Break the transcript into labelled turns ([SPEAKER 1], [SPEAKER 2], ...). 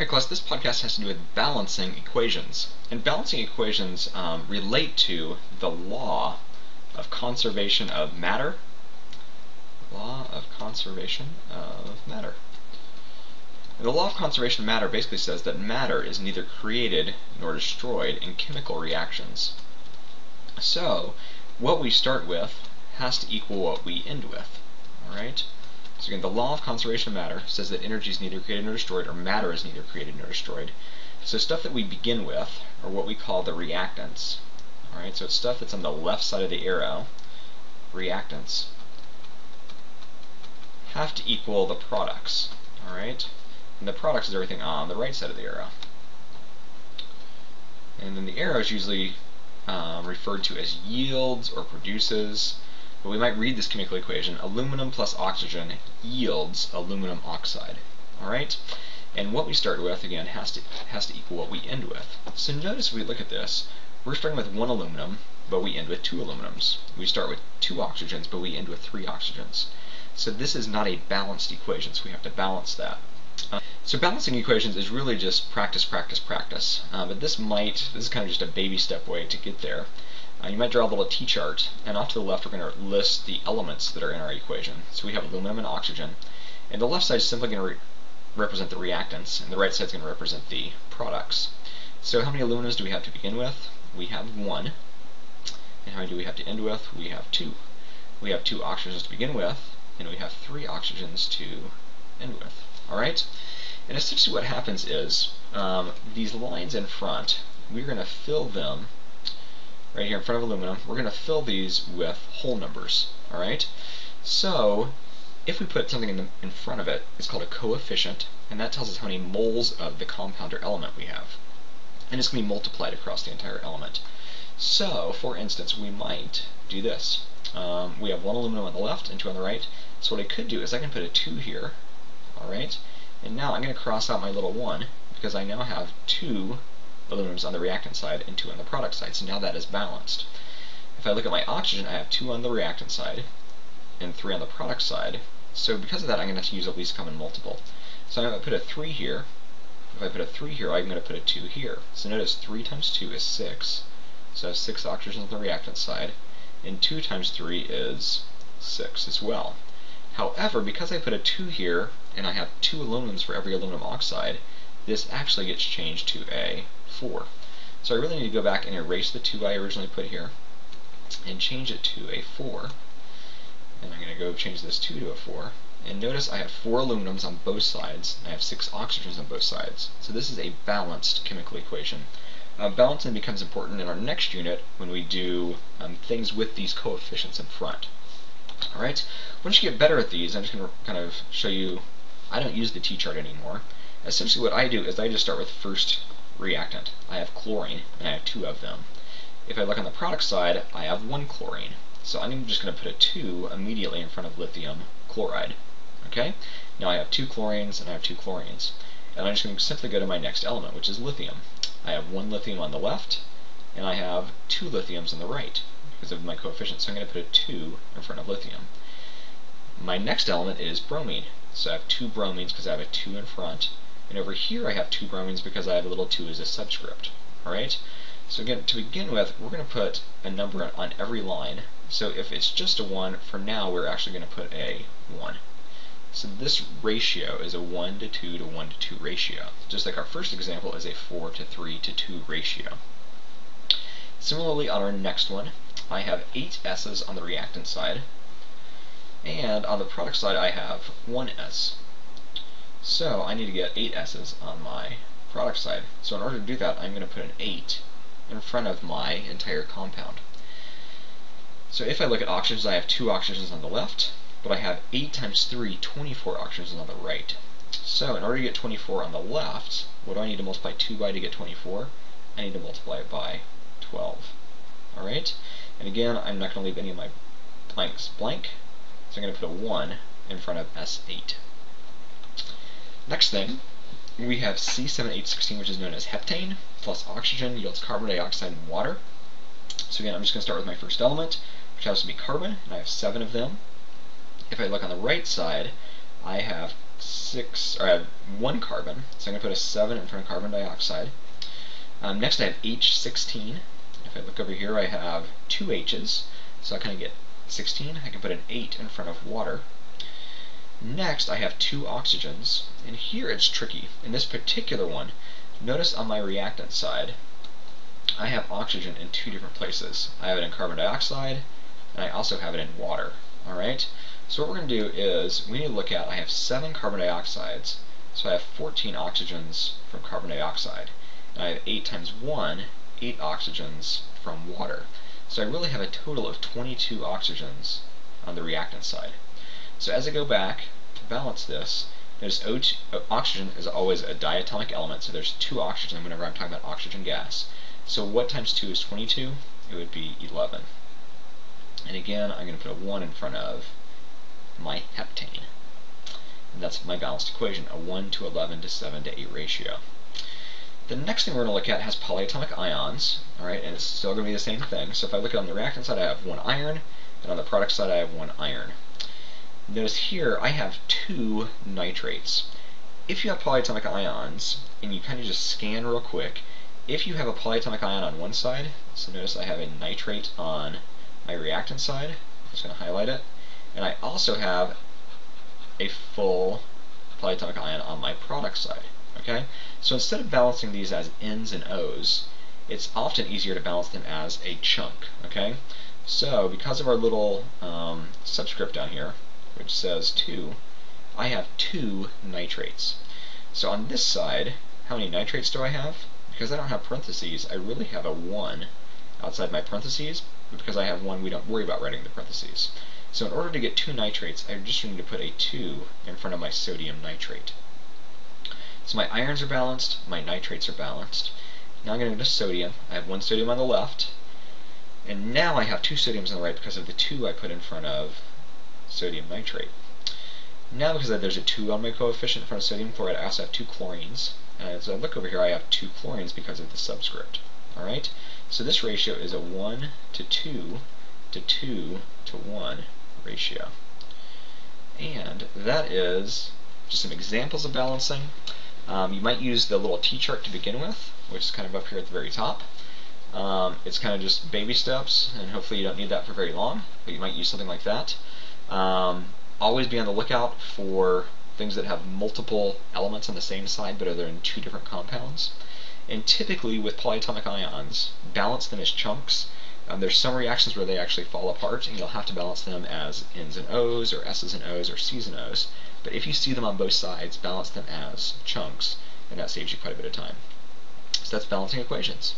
[SPEAKER 1] class, this podcast has to do with balancing equations. And balancing equations relate to the law of conservation of matter. Law of conservation of matter. And the law of conservation of matter basically says that matter is neither created nor destroyed in chemical reactions. So, what we start with has to equal what we end with. Alright? So again, the law of conservation of matter says that energy is neither created nor destroyed, or matter is neither created nor destroyed. So stuff that we begin with are what we call the reactants. Alright, so it's stuff that's on the left side of the arrow, reactants, have to equal the products. Alright? And the products is everything on the right side of the arrow. And then the arrow is usually referred to as yields or produces. But we might read this chemical equation: aluminum plus oxygen yields aluminum oxide. Alright? And what we start with, again, has to equal what we end with. So notice if we look at this, we're starting with one aluminum, but we end with two aluminums. We start with two oxygens, but we end with three oxygens. So this is not a balanced equation, so we have to balance that. So balancing equations is really just practice, practice, practice. But this is kind of just a baby step way to get there. You might draw a little T-chart, and off to the left we're going to list the elements that are in our equation. So we have aluminum and oxygen, and the left side is simply going to represent the reactants, and the right side is going to represent the products. So how many aluminums do we have to begin with? We have one. And how many do we have to end with? We have two. We have two oxygens to begin with, and we have three oxygens to end with. Alright? And essentially what happens is, these lines in front, we're going to fill them right here in front of aluminum. We're going to fill these with whole numbers. Alright? So, if we put something in front of it, it's called a coefficient, and that tells us how many moles of the compound or element we have. And it's going to be multiplied across the entire element. So, for instance, we might do this. We have one aluminum on the left and two on the right. So what I could do is I can put a 2 here. Alright? And now I'm going to cross out my little 1, because I now have two aluminums on the reactant side and two on the product side. So now that is balanced. If I look at my oxygen, I have two on the reactant side and three on the product side. So because of that, I'm going to have to use a least common multiple. So I'm going to put a 3 here. If I put a 3 here, I'm going to put a 2 here. So notice 3 times 2 is 6. So I have 6 oxygens on the reactant side, and 2 times 3 is 6 as well. However, because I put a 2 here, and I have 2 aluminums for every aluminum oxide, this actually gets changed to a 4. So I really need to go back and erase the 2 I originally put here, and change it to a 4. And I'm going to go change this 2 to a 4. And notice I have 4 aluminums on both sides, and I have 6 oxygens on both sides. So this is a balanced chemical equation. Balancing becomes important in our next unit when we do things with these coefficients in front. Alright, once you get better at these, I'm just going to kind of show you, I don't use the T-chart anymore. Essentially what I do is I just start with first reactant. I have chlorine, and I have 2 of them. If I look on the product side, I have 1 chlorine. So I'm just going to put a 2 immediately in front of lithium chloride. Okay? Now I have 2 chlorines, and I have 2 chlorines. And I'm just going to simply go to my next element, which is lithium. I have 1 lithium on the left, and I have 2 lithiums on the right, because of my coefficient. So I'm going to put a 2 in front of lithium. My next element is bromine. So I have 2 bromines because I have a 2 in front. And over here I have 2 bromines because I have a little 2 as a subscript. Alright? So again, to begin with, we're going to put a number on every line. So if it's just a 1, for now we're actually going to put a 1. So this ratio is a 1 to 2 to 1 to 2 ratio. Just like our first example is a 4 to 3 to 2 ratio. Similarly, on our next one, I have 8 S's on the reactant side, and on the product side I have 1 S. So I need to get 8 S's on my product side. So in order to do that, I'm going to put an 8 in front of my entire compound. So if I look at oxygens, I have 2 oxygens on the left, but I have 8 times 3, 24 oxygens on the right. So in order to get 24 on the left, what do I need to multiply 2 by to get 24? I need to multiply it by 12. Alright? And again, I'm not going to leave any of my blanks blank, so I'm going to put a 1 in front of S8. Next thing, we have C7H16, which is known as heptane, plus oxygen yields carbon dioxide and water. So again, I'm just going to start with my first element, which happens to be carbon, and I have 7 of them. If I look on the right side, I have I have 1 carbon, so I'm going to put a 7 in front of carbon dioxide. Next I have H16. If I look over here, I have 2 H's, so I kind of get 16. I can put an 8 in front of water. Next I have 2 oxygens, and here it's tricky. In this particular one, notice on my reactant side, I have oxygen in 2 different places. I have it in carbon dioxide, and I also have it in water. Alright? So what we're going to do is, we need to look at, I have 7 carbon dioxides, so I have 14 oxygens from carbon dioxide. And I have 8 times 1, 8 oxygens from water. So I really have a total of 22 oxygens on the reactant side. So as I go back to balance this, notice oxygen is always a diatomic element, so there's 2 oxygen whenever I'm talking about oxygen gas. So what times 2 is 22? It would be 11. And again, I'm going to put a 1 in front of my heptane. And that's my balanced equation, a 1 to 11 to 7 to 8 ratio. The next thing we're going to look at has polyatomic ions, alright, and it's still going to be the same thing. So if I look at on the reactant side, I have 1 iron, and on the product side, I have 1 iron. Notice here, I have 2 nitrates. If you have polyatomic ions, and you kind of just scan real quick, if you have a polyatomic ion on one side, so notice I have a nitrate on my reactant side, I'm just going to highlight it, and I also have a full polyatomic ion on my product side. Okay? So instead of balancing these as N's and O's, it's often easier to balance them as a chunk. Okay? So because of our little subscript down here, which says 2, I have 2 nitrates. So on this side, how many nitrates do I have? Because I don't have parentheses, I really have a 1 outside my parentheses, but because I have 1, we don't worry about writing the parentheses. So in order to get 2 nitrates, I just need to put a 2 in front of my sodium nitrate. So my irons are balanced, my nitrates are balanced. Now I'm going to go to sodium. I have 1 sodium on the left, and now I have 2 sodiums on the right because of the 2 I put in front of sodium nitrate. Now because there's a 2 on my coefficient in front of sodium chloride, I also have 2 chlorines. And as I look over here, I have 2 chlorines because of the subscript. Alright? So this ratio is a 1 to 2 to 2 to 1 ratio. And that is just some examples of balancing. You might use the little T-chart to begin with, which is kind of up here at the very top. It's kind of just baby steps, and hopefully you don't need that for very long, but you might use something like that. Always be on the lookout for things that have multiple elements on the same side, but are in 2 different compounds. And typically with polyatomic ions, balance them as chunks. There's some reactions where they actually fall apart, and you'll have to balance them as N's and O's, or S's and O's, or C's and O's. But if you see them on both sides, balance them as chunks, and that saves you quite a bit of time. So that's balancing equations.